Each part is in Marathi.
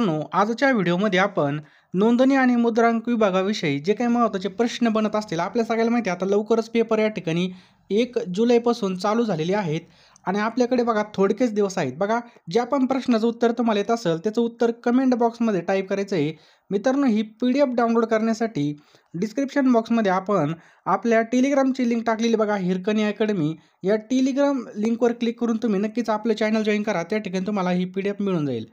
मित्रांनो, आजच्या व्हिडिओमध्ये आपण नोंदणी आणि मुद्रांक विभागाविषयी जे काही महत्त्वाचे प्रश्न बनत असतील, आपल्या सगळ्याला माहिती आहे आता लवकरच पेपर या ठिकाणी 1 जुलैपासून चालू झालेले आहेत आणि आपल्याकडे बघा थोडकेच दिवस आहेत. बघा, ज्या पण प्रश्नाचं उत्तर तुम्हाला येत असेल त्याचं उत्तर कमेंट बॉक्समध्ये टाईप करायचं आहे. मित्रांनो, ही PDF डाउनलोड करण्यासाठी डिस्क्रिप्शन बॉक्समध्ये आपण आपल्या टेलिग्रामची लिंक टाकलेली बघा, हिरकणी अकॅडमी. या टेलिग्राम लिंकवर क्लिक करून तुम्ही नक्कीच आपलं चॅनल जॉईन करा. त्या ठिकाणी तुम्हाला ही PDF मिळून जाईल.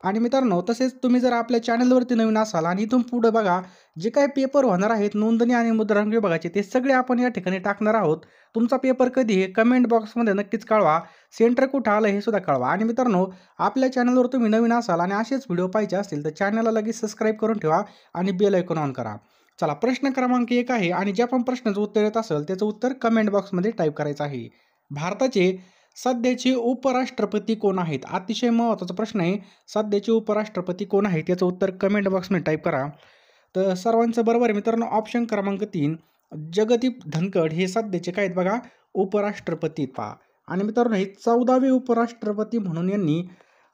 आणि मित्रांनो, तसेच तुम्ही जर आपल्या चॅनलवरती नवीन असाल आणि इथून पुढे बघा जे काही पेपर होणार आहेत नोंदणी आणि मुद्रांक विभागाचे, ते सगळे आपण या ठिकाणी टाकणार आहोत. तुमचा पेपर कधी हे कमेंट बॉक्समध्ये नक्कीच कळवा. सेंटर कुठं आलं हे सुद्धा कळवा. आणि मित्रांनो, आपल्या चॅनलवर तुम्ही नवीन असाल आणि असेच व्हिडिओ पाहिजे असतील तर चॅनलला लगेच सबस्क्राईब करून ठेवा आणि बेल आयकॉन ऑन करा. चला, प्रश्न क्रमांक 1 आहे आणि ज्या पण प्रश्नाचं उत्तर येत असेल त्याचं उत्तर कमेंट बॉक्समध्ये टाईप करायचं आहे. भारताचे सध्याचे उपराष्ट्रपती कोण आहेत? अतिशय महत्त्वाचा प्रश्न आहे. सध्याचे उपराष्ट्रपती कोण आहेत याचं उत्तर कमेंट बॉक्समध्ये टाईप करा. तर सर्वांचं बरोबर आहे मित्रांनो. ऑप्शन क्रमांक 3 जगदीप धनखड हे सध्याचे काय आहेत बघा, उपराष्ट्रपती पहा. आणि मित्रांनो, हे 14वे उपराष्ट्रपती म्हणून यांनी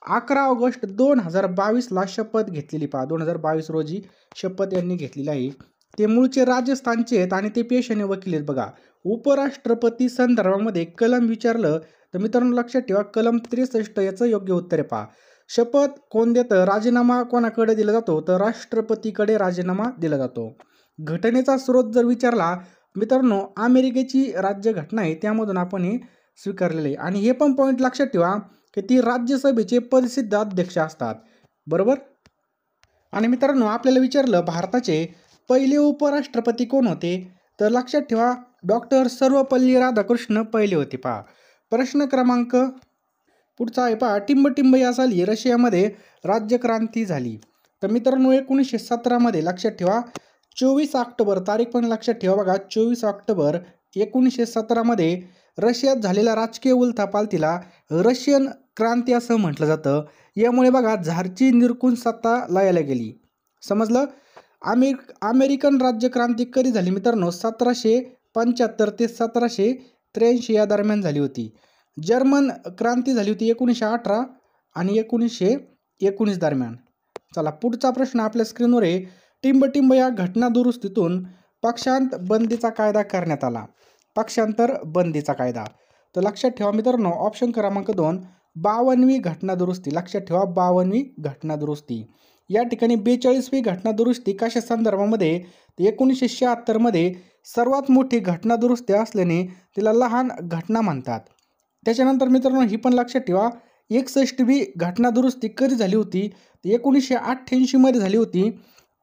11 ऑगस्ट 2022ला शपथ घेतलेली पहा. 2022 रोजी शपथ यांनी घेतलेली आहे. ते मूळचे राजस्थानचे आहेत आणि ते पेशाने वकील आहेत बघा. उपराष्ट्रपती संदर्भामध्ये कलम विचारलं तर मित्रांनो लक्षात ठेवा, कलम 63 याचं योग्य उत्तर आहे पहा. शपथ कोण देतं? राजीनामा कोणाकडे दिला जातो? तर राष्ट्रपतीकडे राजीनामा दिला जातो. घटनेचा स्रोत जर विचारला मित्रांनो, अमेरिकेची राज्यघटना आहे त्यामधून आपण हे स्वीकारलेले आहे. आणि हे पण पॉईंट लक्षात ठेवा की ती राज्यसभेचे पदसिद्ध अध्यक्ष असतात, बरोबर. आणि मित्रांनो, आपल्याला विचारलं भारताचे पहिले उपराष्ट्रपती कोण होते? तर लक्षात ठेवा, डॉक्टर सर्वपल्ली राधाकृष्ण पहिले होते पहा. प्रश्न क्रमांक पुढचा आहे पहा, टिंबटिंब या साली रशियामध्ये राज्यक्रांती झाली. तर मित्रांनो, 1917मध्ये लक्षात ठेवा 24 ऑक्टोबर तारीख पण लक्षात ठेवा बघा. 24 ऑक्टोबर 1917मध्ये रशियात झालेल्या राजकीय उलथापालथीला रशियन क्रांती असं म्हटलं जातं. यामुळे बघा झारची निर्गुण सत्ता लयाला गेली. समजलं? अमेरिकन राज्यक्रांती कधी झाली मित्रांनो? 1775 ते 1783 या दरम्यान झाली होती. जर्मन क्रांती झाली होती 1918 आणि 1919 दरम्यान. चला, पुढचा प्रश्न आपल्या स्क्रीनवर आहे. टिंबटिंब या घटना दुरुस्तीतून पक्षांतर बंदीचा कायदा करण्यात आला. पक्षांतर बंदीचा कायदा. तर लक्षात ठेवा मित्रांनो, ऑप्शन क्रमांक 2 52वी घटना दुरुस्ती. लक्षात ठेवा 52वी घटना दुरुस्ती. या ठिकाणी 42वी घटना दुरुस्ती कशा संदर्भामध्ये? 1976मध्ये सर्वात मोठी घटना दुरुस्ती असल्याने तिला लहान घटना म्हणतात. त्याच्यानंतर मित्रांनो, ही पण लक्षात ठेवा 61वी घटना दुरुस्ती कधी झाली होती? 1988मध्ये झाली होती.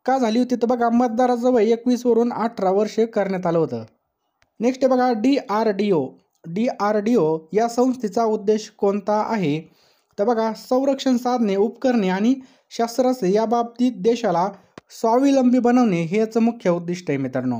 का झाली होती? तर बघा, मतदाराचं वय 21 वरून 18 वर्षे करण्यात आलं होतं. नेक्स्ट आहे बघा, DRDO या संस्थेचा उद्देश कोणता आहे? तर बघा, संरक्षण साधने, उपकरणे आणि शस्त्रास्त्र या बाबतीत देशाला स्वावलंबी बनवणे हे याचं मुख्य उद्दिष्ट आहे मित्रांनो.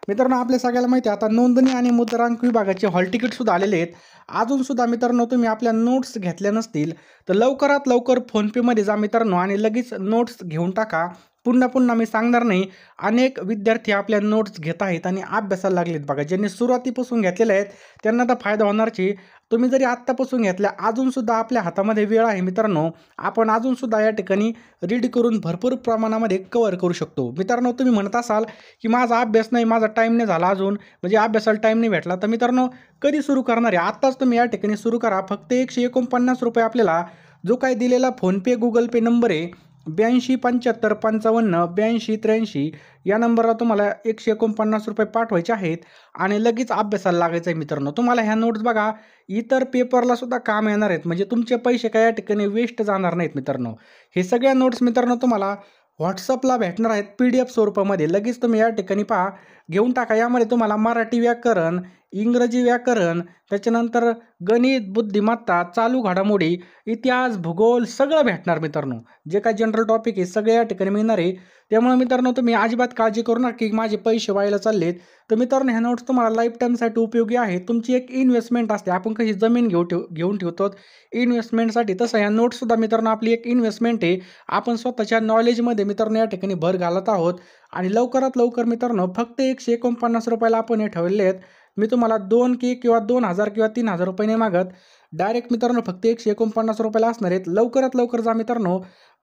आपल्या सगळ्याला माहिती आहे आता नोंदणी आणि मुद्रांक विभागाचे हॉल तिकीटसुद्धा आलेले आहेत. अजूनसुद्धा मित्रांनो तुम्ही आपल्या नोट्स घेतल्या नसतील तर लवकरात लवकर फोनपेमध्ये जा मित्रांनो आणि लगेच नोट्स घेऊन टाका. पुन्हा मी सांगणार नाही. अनेक विद्यार्थी आपल्या नोट्स घेत आहेत आणि अभ्यासाला लागलेत बघा. ज्यांनी सुरुवातीपासून घेतलेले आहेत त्यांना तर फायदा होणारची. तुम्ही जरी आत्तापासून घेतल्या अजूनसुद्धा आपल्या हातामध्ये वेळ आहे मित्रांनो. आपण अजूनसुद्धा या ठिकाणी रीड करून भरपूर प्रमाणामध्ये कव्हर करू शकतो. मित्रांनो, तुम्ही म्हणत असाल की माझा अभ्यास नाही, माझा टाईम नाही झाला अजून, म्हणजे अभ्यासाला टाईम नाही भेटला. तर मित्रांनो, कधी सुरू करणार आहे? आत्ताच तुम्ही या ठिकाणी सुरू करा. फक्त 149 रुपये आपल्याला जो काही दिलेला फोनपे गुगल पे नंबर आहे 82 75 55 82 83 या नंबरला तुम्हाला 149 रुपये पाठवायचे आहेत आणि लगेच अभ्यासाला लागायचं आहे मित्रांनो. तुम्हाला ह्या नोट्स बघा इतर पेपरला सुद्धा काम येणार आहेत, म्हणजे तुमचे पैसे काय या ठिकाणी वेस्ट जाणार नाहीत मित्रांनो. हे सगळ्या नोट्स मित्रांनो तुम्हाला व्हॉट्सअपला भेटणार आहेत PDF स्वरूपामध्ये. लगेच तुम्ही या ठिकाणी पहा घेऊन टाका. यामध्ये तुम्हाला मराठी व्याकरण, इंग्रजी व्याकरण, त्याच्यानंतर गणित, बुद्धिमत्ता, चालू घडामोडी, इतिहास, भूगोल सगळं भेटणार मित्रांनो. जे काय जनरल टॉपिक आहे सगळे या ठिकाणी मिळणार आहे. त्यामुळे मित्रांनो तुम्ही अजिबात काळजी करू नका की माझे पैसे व्हायला चाललेत. तर मित्रांनो, ह्या नोट्स तुम्हाला लाईफ टाईमसाठी उपयोगी आहे. तुमची एक इन्व्हेस्टमेंट असते. आपण कशी जमीन घेऊन ठेवतो इन्व्हेस्टमेंटसाठी, तसं ह्या नोट्ससुद्धा मित्रांनो आपली एक इन्व्हेस्टमेंट आहे. आपण स्वतःच्या नॉलेजमध्ये मित्रांनो या ठिकाणी भर घालत आहोत आणि लवकरात लवकर मित्रांनो फक्त 149 रुपयाला आपण हे ठेवलेले आहेत. मी तुम्हाला 2K किंवा 2000 किंवा 3000 रुपये नाही मागत. डायरेक्ट मित्रांनो फक्त 149 रुपयाला असणार आहेत. लवकरात लवकर जा मित्रांनो.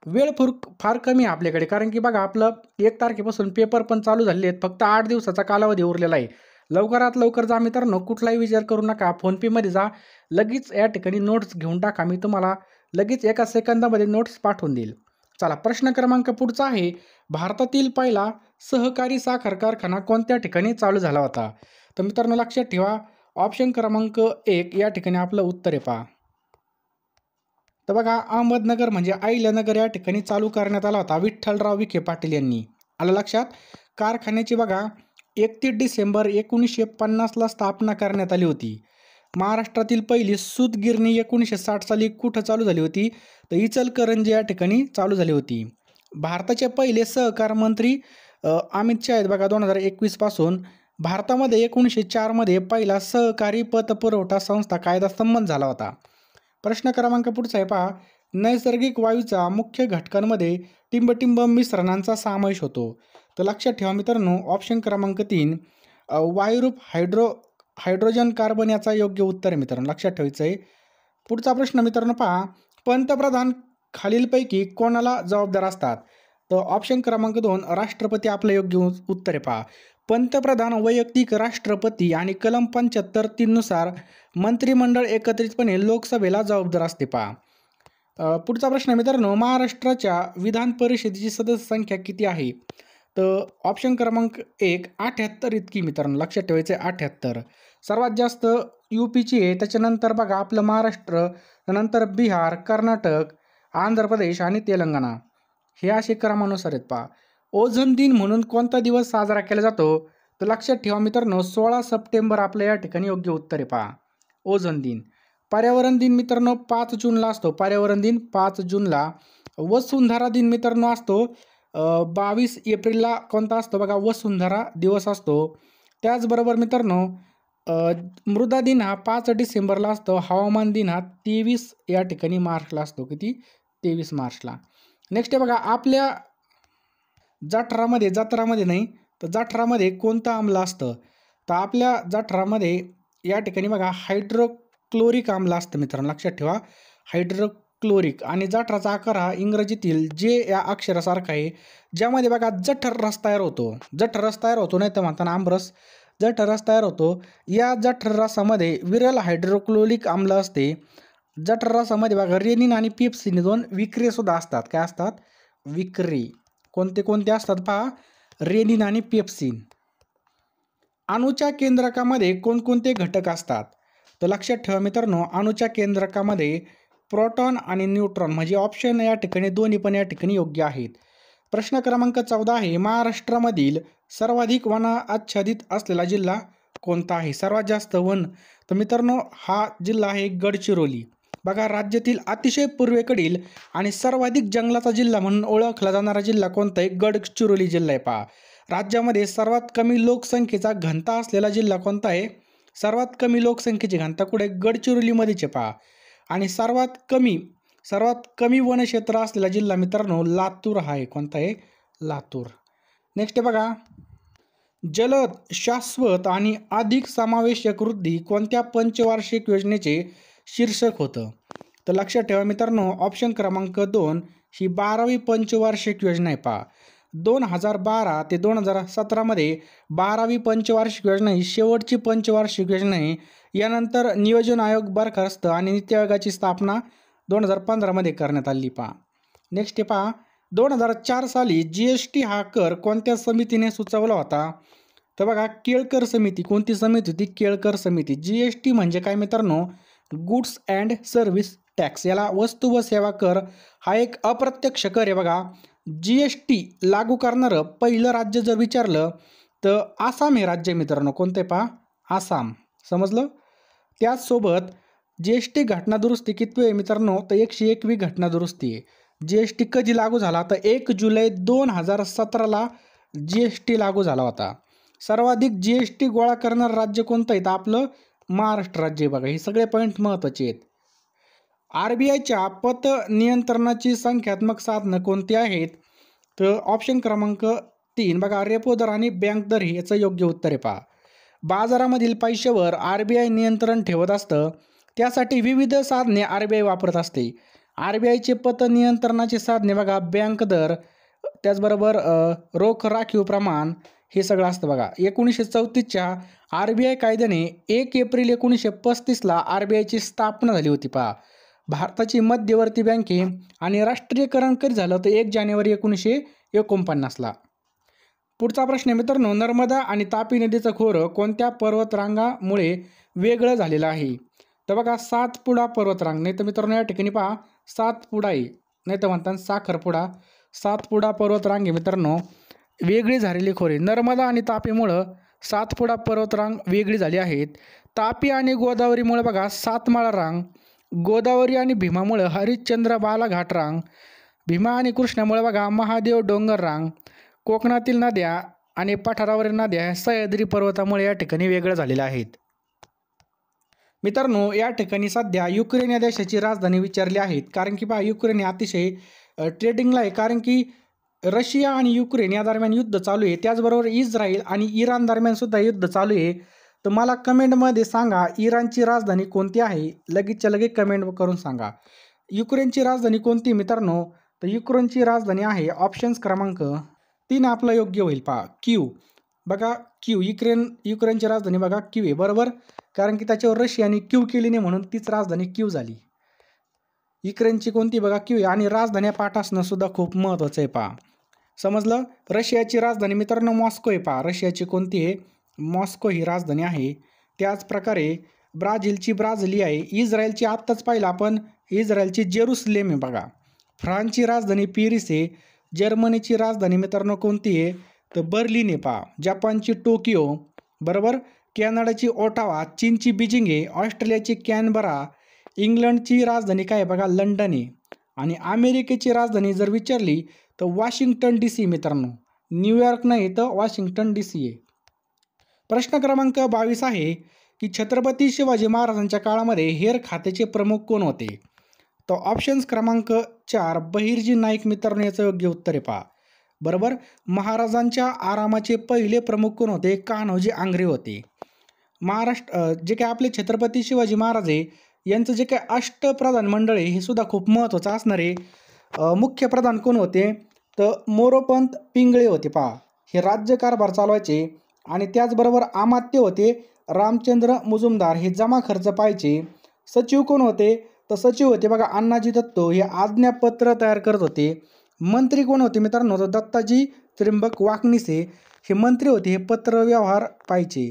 वेळ फार कमी आहे आपल्याकडे, कारण की बघा आपलं 1 तारखेपासून पेपर पण चालू झालेले आहेत. फक्त 8 दिवसाचा कालावधी उरलेला आहे. लवकरात लवकर जा मित्रांनो, कुठलाही विचार करू नका. फोनपेमध्ये जा, लगेच या ठिकाणी नोट्स घेऊन टाका. मी तुम्हाला लगेच एका सेकंदामध्ये नोट्स पाठवून देईल. चला, प्रश्न क्रमांक पुढचा आहे, भारतातील पहिला सहकारी साखर कारखाना कोणत्या ठिकाणी चालू झाला होता? तर मित्रांनो लक्षात ठेवा, ऑप्शन क्रमांक 1 या ठिकाणी आपलं उत्तर आहे पहा. तर बघा, अहमदनगर म्हणजे अहिल्यानगर या ठिकाणी चालू करण्यात आला होता विठ्ठलराव विखे पाटील यांनी. आलं लक्षात? कारखान्याची बघा 31 डिसेंबर 1950ला स्थापना करण्यात आली होती. महाराष्ट्रातील पहिली सूतगिरणी 1960 साली कुठं चालू झाली होती? तर इचलकरंजी या ठिकाणी चालू झाली होती. भारताचे पहिले सहकार मंत्री अमित शाह आहेत बघा 2021 पासून. भारतामध्ये 1904 मध्ये पहिला सहकारी पतपुरवठा संस्था कायदा संमत झाला होता. प्रश्न क्रमांक पुढचा आहे पहा, नैसर्गिक वायूचा मुख्य घटकांमध्ये टिंबटिंब मिश्रणांचा समावेश होतो. तर लक्षात ठेवा मित्रांनो, ऑप्शन क्रमांक 3 वायुरूप हायड्रोजन कार्बन याचा योग्य उत्तर आहे मित्रांनो, लक्षात ठेवायचं आहे. पुढचा प्रश्न मित्रांनो पहा, पंतप्रधान खालीलपैकी कोणाला जबाबदार असतात? तर ऑप्शन क्रमांक 2 राष्ट्रपती आपलं योग्य उत्तर आहे पहा. पंतप्रधान वैयक्तिक, राष्ट्रपती आणि कलम 75(3) नुसार मंत्रिमंडळ एकत्रितपणे लोकसभेला जबाबदार असते पहा. पुढचा प्रश्न मित्रांनो, महाराष्ट्राच्या विधान परिषदेची सदस्य संख्या किती आहे? तर ऑप्शन क्रमांक 1 78 इतकी मित्रांनो, लक्षात ठेवायचं आहे 78. सर्वात जास्त UPची आहे, त्याच्यानंतर बघा आपलं महाराष्ट्र, त्यानंतर बिहार, कर्नाटक, आंध्र प्रदेश आणि तेलंगणा, हे असे क्रमानुसार आहेत पहा. ओझोन दिन म्हणून कोणता दिवस साजरा केला जातो? तर लक्षात ठेवा मित्रांनो, 16 सप्टेंबर आपल्या या ठिकाणी योग्य उत्तर आहे पहा, ओझोन दिन. पर्यावरण दिन मित्रांनो 5 जूनला असतो, पर्यावरण दिन 5 जूनला. वसुंधरा दिन मित्रांनो असतो 22 एप्रिलला. कोणता असतो बघा, वसुंधरा दिवस असतो. त्याचबरोबर मित्रांनो मृदा दिन हा 5 डिसेंबरला असतो. हवामान दिन हा 23 या ठिकाणी मार्चला असतो. किती? 23 मार्चला. नेक्स्ट आहे बघा, आपल्या जठरामध्ये नाही तर जठरामध्ये कोणतं आम्ल असतं? तर आपल्या जठरामध्ये या ठिकाणी बघा हायड्रोक्लोरिक आम्ल असतं मित्रांनो, लक्षात ठेवा, हायड्रोक्लोरिक. आणि जठराचा आकार हा इंग्रजीतील जे या अक्षरासारखा आहे, ज्यामध्ये बघा जठररस तयार होतो नाही तर म्हणताना आमरस, जठररस तयार होतो. या जठररसामध्ये विरल हायड्रोक्लोरिक आम्ल असते. जठररसामध्ये बघा रेनिन आणि पेप्सिन 2 विक्रिया सुद्धा असतात. काय असतात? विक्री. कोणते असतात पहा, रेनिन आणि पेप्सिन. अणूच्या केंद्रकामध्ये कोणकोणते घटक असतात? तर लक्षात ठेवा मित्रांनो, अणूच्या केंद्रकामध्ये प्रोटॉन आणि न्यूट्रॉन, म्हणजे ऑप्शन या ठिकाणी दोन्ही पण या ठिकाणी योग्य आहेत. प्रश्न क्रमांक 14 आहे, महाराष्ट्रामधील सर्वाधिक वन आच्छादित असलेला जिल्हा कोणता आहे? सर्वात जास्त वन, तर मित्रांनो हा जिल्हा आहे गडचिरोली. बघा, राज्यातील अतिशय पूर्वेकडील आणि सर्वाधिक जंगलाचा जिल्हा म्हणून ओळखला जाणारा जिल्हा कोणता आहे? गडचिरोली जिल्हा आहे पहा. राज्यामध्ये सर्वात कमी लोकसंख्येचा घनता असलेला जिल्हा कोणता आहे? सर्वात कमी लोकसंख्येची घनता कुठे? गडचिरोलीमध्येच आहे पहा. आणि सर्वात कमी वनक्षेत्र असलेला जिल्हा मित्रांनो लातूर हा आहे. कोणता आहे? लातूर. नेक्स्ट आहे बघा, जलद, शाश्वत आणि अधिक समावेशक वृद्धी कोणत्या पंचवार्षिक योजनेचे शीर्षक होतं? तर लक्षात ठेवा मित्रांनो, ऑप्शन क्रमांक 2 ही 12वी पंचवार्षिक योजना आहे पहा. 2012 ते 2017 मध्ये 12वी पंचवार्षिक योजना ही शेवटची पंचवार्षिक योजना आहे. यानंतर नियोजन आयोग बरखास्त आणि नीती आयोगाची स्थापना 2015 मध्ये करण्यात आली पहा. नेक्स्ट आहे पहा, 2004 साली GST हा कर कोणत्या समितीने सुचवला होता? तर बघा, केळकर समिती. कोणती समिती होती? केळकर समिती. GST म्हणजे काय मित्रांनो? Goods and service tax. याला वस्तू व सेवा कर हा एक अप्रत्यक्ष कर आहे बघा. GST लागू करणारं पहिलं राज्य जर विचारलं तर आसाम हे राज्य आहे मित्रांनो. कोणतं आहे पहा? आसाम. समजलं? त्याचसोबत GST घटना दुरुस्ती किती आहे मित्रांनो? तर 101वी घटना दुरुस्ती आहे. GST कधी लागू झाला? तर 1 जुलै 2017ला GST लागू झाला होता. सर्वाधिक GST गोळा करणारं राज्य कोणतं आहे? तर आपलं महाराष्ट्र राज्य आहे बघा. हे सगळे पॉईंट महत्त्वाचे आहेत. RBIच्या पत नियंत्रणाची संख्यात्मक साधनं कोणती आहेत? तर ऑप्शन क्रमांक 3 बघा, रेपो दर आणि बँक दर, याचं योग्य उत्तर आहे पहा. बाजारामधील पैशावर RBI नियंत्रण ठेवत असतं. त्यासाठी विविध साधने RBI वापरत असते. RBIचे पतनियंत्रणाची साधने बघा, बँक दर, त्याचबरोबर रोख राखीव प्रमाण, हे सगळं असतं बघा. 1934च्या RBI कायद्याने 1 एप्रिल 1935ला RBIची स्थापना झाली होती पहा. भारताची मध्यवर्ती बँके आणि राष्ट्रीयकरण कधी झालं तर 1 जानेवारी 1949ला. पुढचा प्रश्न आहे मित्रांनो, नर्मदा आणि तापी नदीचं खोरं कोणत्या पर्वतरांगामुळे वेगळं झालेलं आहे? तर बघा, सातपुडा पर्वतरांग, नाही तर मित्रांनो या ठिकाणी पहा सातपुडा आहे, नाही तर म्हणतात साखरपुडा. सातपुडा पर्वतरांग आहे मित्रांनो वेगळी झालेली खोरे. नर्मदा आणि तापीमुळं सातपुडा पर्वतरांग वेगळी झाली आहेत. तापी आणि गोदावरीमुळे बघा सातमाळा रांग, गोदावरी आणि भीमामुळे हरिश्चंद्र बालाघाट रांग, भीमा आणि कृष्णामुळे बघा महादेव डोंगर रांग, कोकणातील नद्या आणि पठारावरील नद्या सह्याद्री पर्वतामुळे या ठिकाणी वेगळ्या झालेल्या आहेत. मित्रांनो या ठिकाणी सध्या युक्रेन या देशाची राजधानी विचारली आहेत, कारण की पहा युक्रेन हे अतिशय ट्रेडिंगला आहे, कारण की रशिया आणि युक्रेन या दरम्यान युद्ध चालू आहे. त्याचबरोबर इस्रायल आणि इराण दरम्यान सुद्धा युद्ध चालू आहे. तर मला कमेंटमध्ये सांगा इराणची राजधानी कोणती आहे, लगेचच्या लगेच कमेंट करून सांगा. युक्रेनची राजधानी कोणती मित्रांनो, तर युक्रेनची राजधानी आहे ऑप्शन्स क्रमांक 3 आपलं योग्य होईल पहा, क्यू. बघा क्यू, युक्रेनची राजधानी बघा क्यू आहे, बरोबर, कारण की त्याच्यावर रशियाने क्यू केली नाही म्हणून तीच राजधानी क्यू झाली. युक्रेनची कोणती बघा क्यू आहे. आणि राजधान्या पाठ असणं सुद्धा खूप महत्त्वाचं आहे पहा, समजलं. रशियाची राजधानी मित्रांनो मॉस्को आहे पहा, रशियाची कोणती आहे, मॉस्को ही राजधानी आहे. त्याचप्रकारे ब्राझीलची ब्राझिली आहे. इस्रायलची आत्ताच पाहिलं आपण, इस्रायलची जेरुसलेम आहे बघा. फ्रान्सची राजधानी पॅरिस आहे. जर्मनीची राजधानी मित्रांनो कोणती आहे, तर बर्लिन आहे पहा. जपानची टोकियो, बरोबर. कॅनडाची ओटावा, चीनची बीजिंग आहे. ऑस्ट्रेलियाची कॅनबरा, इंग्लंडची राजधानी काय आहे बघा लंडन आहे. आणि अमेरिकेची राजधानी जर विचारली तर वॉशिंग्टन DC मित्रांनो, न्यूयॉर्क नाही तर वॉशिंग्टन DC आहे. प्रश्न क्रमांक 22 आहे की छत्रपती शिवाजी महाराजांच्या काळामध्ये हेर खात्याचे प्रमुख कोण होते? तर ऑप्शन्स क्रमांक 4 बहिर्जी नाईक मित्रांनो याचं योग्य उत्तर आहे पहा, बरोबर. महाराजांच्या आरामाचे पहिले प्रमुख कोण होते? कान्होजी आंग्रे होते. जे काय आपले छत्रपती शिवाजी महाराज आहे यांचं जे काय अष्टप्रधान मंडळ आहे हे सुद्धा खूप महत्त्वाचं असणार आहे. मुख्य प्रधान कोण होते? तर मोरोपंत पिंगळे होते पहा, हे राज्यकारभार चालवायचे. आणि त्याचबरोबर अमात्य होते रामचंद्र मुजुमदार, हे जमा खर्च पाहायचे. सचिव कोण होते? तर सचिव होते बघा अण्णाजी दत्त, हे आज्ञापत्र तयार करत होते. मंत्री कोण होते मित्रांनो? तर दत्ताजी त्र्यंबक वाकनिसे, हे मंत्री होते, हे पत्र व्यवहार पाहिजे.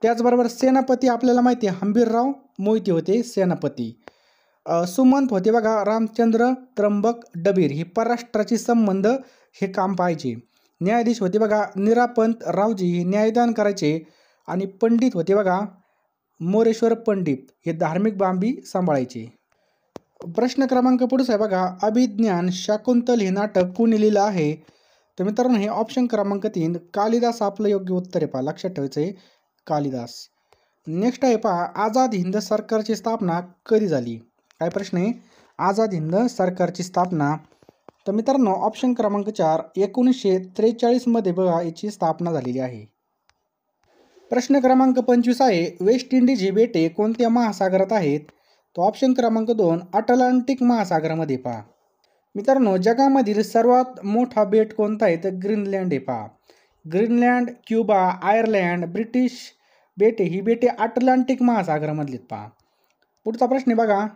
त्याचबरोबर सेनापती आपल्याला माहिती आहे हंबीरराव मोहिते होते सेनापती. सुमंत होते बघा रामचंद्र त्र्यंबक डबीर, हे परराष्ट्राची संबंध हे काम पाहिजे. न्यायाधीश होते बघा निरापंत रावजी, हे न्यायदान करायचे. आणि पंडित होते बघा मोरेश्वर पंडित, हे धार्मिक बाबी सांभाळायचे. प्रश्न क्रमांक पुढचा आहे बघा, अभिज्ञान शाकुंतल हे नाटक कोणी लिहिलं आहे? तर मित्रांनो हे ऑप्शन क्रमांक 3 कालिदास आपलं योग्य उत्तर आहे पहा, लक्षात ठेवायचं आहे कालिदास. नेक्स्ट आहे पहा, आझाद हिंद सरकारची स्थापना कधी झाली? काय प्रश्न आहे? आझाद हिंद सरकारची स्थापना, तर मित्रांनो ऑप्शन क्रमांक 4 1943 मध्ये बघा याची स्थापना झालेली आहे. प्रश्न क्रमांक 25 आहे, वेस्ट इंडिज हे बेटे कोणत्या महासागरात आहेत? तो ऑप्शन क्रमांक 2 अटलांटिक महासागरामध्ये पहा. मित्रांनो जगामधील सर्वात मोठा बेट कोणता आहे? तर ग्रीनलँड आहे पहा. ग्रीनलँड, क्युबा, आयर्लंड, ब्रिटिश बेटे, ही बेटे अटलांटिक महासागरामधली पहा. पुढचा प्रश्न आहे बघा,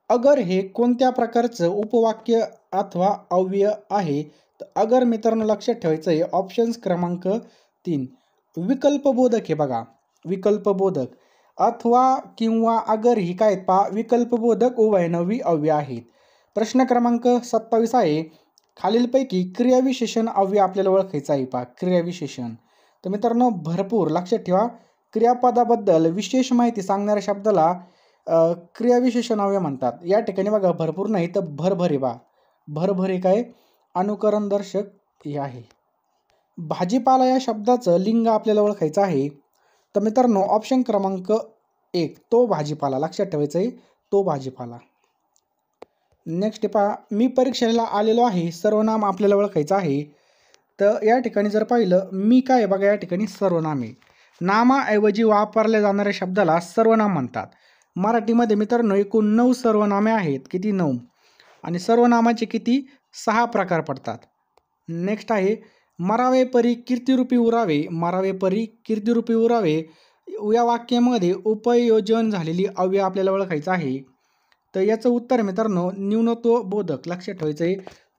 अगर हे कोणत्या प्रकारचं उपवाक्य अथवा अव्यय आहे? तर अगर मित्रांनो लक्षात ठेवायचं आहे ऑप्शन्स क्रमांक 3 विकल्पबोधक आहे बघा, विकल्पबोधक. अथवा किंवा अगर ही काय पहा विकल्पबोधक उभयनवी अव्यय आहेत. प्रश्न क्रमांक 27 आहे, खालीलपैकी क्रियाविशेषण अव्यय आपल्याला ओळखायचं आहे पहा, क्रियाविशेषण. तर मित्रांनो भरपूर लक्षात ठेवा, क्रियापदाबद्दल विशेष माहिती सांगणाऱ्या शब्दाला क्रियाविशेषण अव्यय म्हणतात. या ठिकाणी बघा भरपूर नाही तर भरभरे बा, भरभरे काय अनुकरण दर्शक हे आहे. भाजीपाला या शब्दाचं लिंग आपल्याला ओळखायचं आहे. तर मित्रांनो ऑप्शन क्रमांक 1 तो भाजीपाला, लक्षात ठेवायचं आहे तो भाजीपाला. नेक्स्ट पहा, मी परीक्षेला आलेलो आहे सर्वनाम आपल्याला ओळखायचं आहे. तर या ठिकाणी जर पाहिलं मी काय बघा या ठिकाणी सर्वनाम आहे. नामाऐवजी वापरल्या जाणाऱ्या शब्दाला सर्वनाम म्हणतात. मराठीमध्ये मित्रांनो एकूण 9 सर्वनामे आहेत. किती? 9. आणि सर्वनामाचे किती? 6 प्रकार पडतात. नेक्स्ट आहे मरावे परी कीर्तिरूपी उरावे. मरावे परी कीर्तिरूपी उरावे या वाक्यामध्ये उपयोजन झालेली अव्यय आपल्याला ओळखायचं आहे. तर याचं उत्तर मित्रांनो न्यूनत्व बोधक. लक्षात ठेवायचं आहे.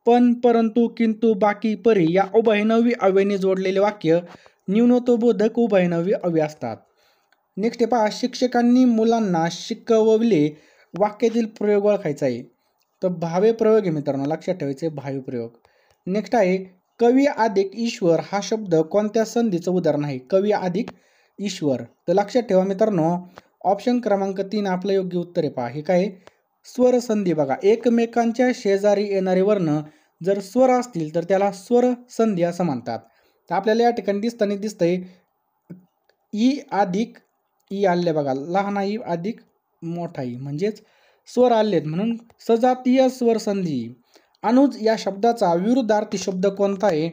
पण, परंतु, किंतु, बाकी, परी या उभयनवी अव्ययाने जोडलेले वाक्य न्यूनत्व बोधक उभयनवी अव्यय असतात. नेक्स्ट पहा, शिक्षकांनी मुलांना शिकवले वाक्यातील प्रयोग ओळखायचा आहे. तर भावे प्रयोग आहे मित्रांनो. लक्षात ठेवायचे भावे प्रयोग. नेक्स्ट आहे कवी अधिक ईश्वर हा शब्द कोणत्या संधीचं उदाहरण आहे? कवी अधिक ईश्वर. तर लक्षात ठेवा मित्रांनो ऑप्शन क्रमांक 3 आपलं योग्य उत्तर आहे. पहा हे काय? स्वर संधी. बघा, एकमेकांच्या शेजारी येणारे वर्ण जर स्वर असतील तर त्याला स्वर संधी असं म्हणतात. तर आपल्याला या ठिकाणी दिसतंय ई अधिक ई आले. बघा, लहान ई अधिक मोठा ई म्हणजेच स्वर आलेत म्हणून सजातीय स्वर संधी. अनुज या शब्दाचा विरुद्धार्थी शब्द कोणता आहे?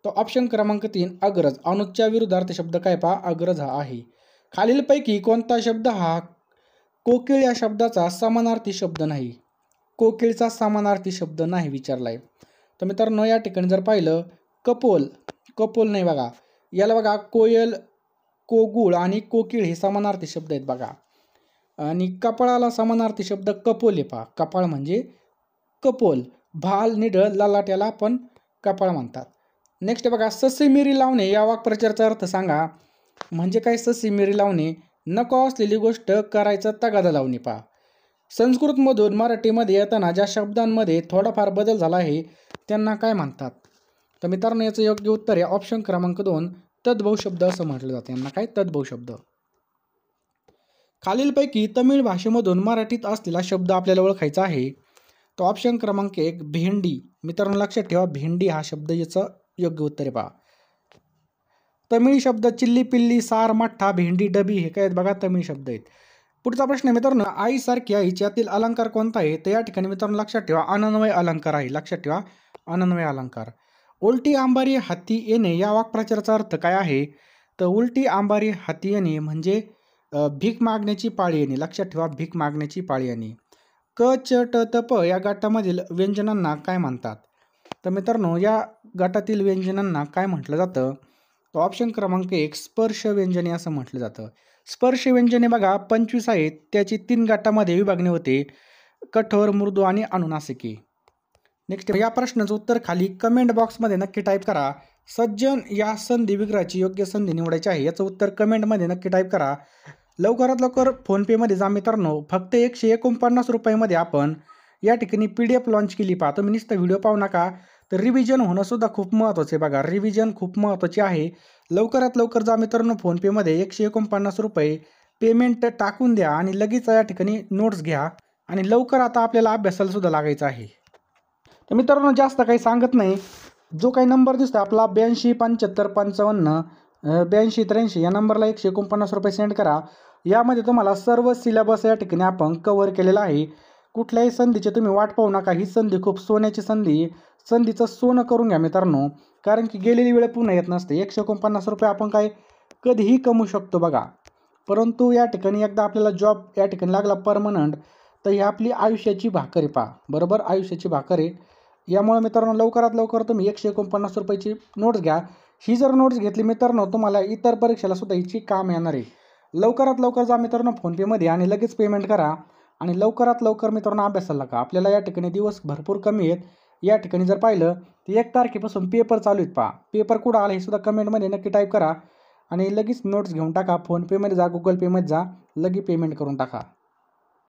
तो ऑप्शन क्रमांक 3 अग्रज. अनुजच्या विरुद्धार्थी शब्द काय? पहा अग्रज हा आहे. खालीलपैकी कोणता शब्द हा कोकिळ या शब्दाचा समानार्थी शब्द नाही? कोकिळचा समानार्थी शब्द नाही विचारलाय. तर मित्रांनो या ठिकाणी जर पाहिलं कपोल, कपोल नाही. बघा याला बघा कोयल, कोगुळ आणि कोकिळ हे समानार्थी शब्द आहेत. बघा, आणि कपाळाला समानार्थी शब्द कपोल आहे. पहा कपाळ म्हणजे कपोल. भाल, निढळ, ललाट याला आपण कपाळ म्हणतात. नेक्स्ट बघा, ससे मिरी लावणे या वाक्प्रचाराचा अर्थ सांगा. म्हणजे काय? ससे मिरी लावणे नको असलेली गोष्ट करायचं तगादा लावणे. पहा संस्कृतमधून मराठीमध्ये येताना ज्या शब्दांमध्ये थोडाफार बदल झाला आहे त्यांना काय म्हणतात? तर मित्रांनो याचं योग्य उत्तर आहे ऑप्शन क्रमांक 2 तद्भव शब्द असं म्हटलं जातं. यांना काय? तद्भव शब्द. खालीलपैकी तमिळ भाषेमधून मराठीत असलेला शब्द आपल्याला ओळखायचा आहे. तो ऑप्शन क्रमांक 1 भेंडी. मित्रांनो लक्षात ठेवा भेंडी हा शब्द याचं योग्य उत्तर आहे. पहा तमिळ शब्द चिल्ली, पिल्ली, सार, मठ्ठा, भेंडी, डबी हे काय आहेत? बघा तमिळ शब्द आहेत. पुढचा प्रश्न आहे मित्रांनो, आईसारखी आईच्यातील अलंकार कोणता आहे? तर या ठिकाणी मित्रांनो लक्षात ठेवा अनन्वय अलंकार आहे. लक्षात ठेवा अनन्वय अलंकार. उलटी अंबारी हाती येणे या वाक्प्रचाराचा अर्थ काय आहे? तर उलटी अंबारी हाती येणे म्हणजे भीक मागण्याची पाळी येणे. लक्षात ठेवा भीक मागण्याची पाळी येणे. क, च, ट, त, प या गटामधील व्यंजनांना काय म्हणतात? तर मित्रांनो या गटातील व्यंजनांना काय म्हटलं जातं? तो ऑप्शन क्रमांक 1 स्पर्श व्यंजने असं म्हटलं जातं. स्पर्श व्यंजने बघा 25 आहेत. त्याची 3 गटामध्ये विभागणी होते, कठोर, मृदू आणि अनुनासिके. नेक्स्ट या प्रश्नाचं उत्तर खाली कमेंट बॉक्समध्ये नक्की टाईप करा. सज्जन या संधी विग्रहाची योग्य संधी निवडायची आहे. याचं उत्तर कमेंटमध्ये नक्की टाईप करा. लवकरात लवकर फोनपेमध्ये जा मित्रांनो. फक्त 149 रुपयामध्ये आपण या ठिकाणी PDF लॉन्च केली. पहा तुम्ही नुसतं व्हिडिओ पाहू नका. तर रिव्हिजन होणं सुद्धा खूप महत्त्वाचं आहे. बघा रिव्हिजन खूप महत्त्वाची आहे. लवकरात लवकर जा मित्रांनो फोनपेमध्ये 149 रुपये पेमेंट टाकून द्या आणि लगेच या ठिकाणी नोट्स घ्या. आणि लवकर आता आपल्याला अभ्यासाला सुद्धा लागायचं आहे. तर मित्रांनो जास्त काही सांगत नाही. जो काही नंबर दिसतो आपला 82 75 55 82 83 या नंबरला 149 रुपये सेंड करा. यामध्ये तुम्हाला सर्व सिलेबस या ठिकाणी आपण कव्हर केलेला आहे. कुठल्याही संधीची तुम्ही वाट पाहू नका. ही संधी खूप सोन्याची संधी. संधीचं सोनं करून घ्या मित्रांनो. कारण की गेलेली वेळ पुन्हा येत नसते. 149 रुपये आपण काय कधीही कमवू शकतो बघा. परंतु या ठिकाणी एकदा आपल्याला जॉब या ठिकाणी लागला परमनंट तर ही आपली आयुष्याची भाकर आहे. पहा बरोबर आयुष्याची भाकर आहे. यामुळे मित्रांनो लवकरात लवकर तुम्ही 149 रुपयाची नोट्स घ्या. ही जर नोट्स घेतली मित्रांनो तुम्हाला इतर परीक्षेला सुद्धा हिची काम येणार आहे. लवकरात लवकर जा मित्रांनो फोनपेमध्ये आणि लगेच पेमेंट करा. आणि लवकरात लवकर मित्रांनो अभ्यासाला लागा. आपल्याला या ठिकाणी दिवस भरपूर कमी आहेत. या ठिकाणी जर पाहिलं तर 1 तारखेपासून पेपर चालू आहेत. पहा पेपर कुठं आला हे सुद्धा कमेंटमध्ये नक्की टाईप करा. आणि लगेच नोट्स घेऊन टाका. फोनपेमध्ये जा, गुगल पेमध्ये जा, लगेच पेमेंट करून टाका.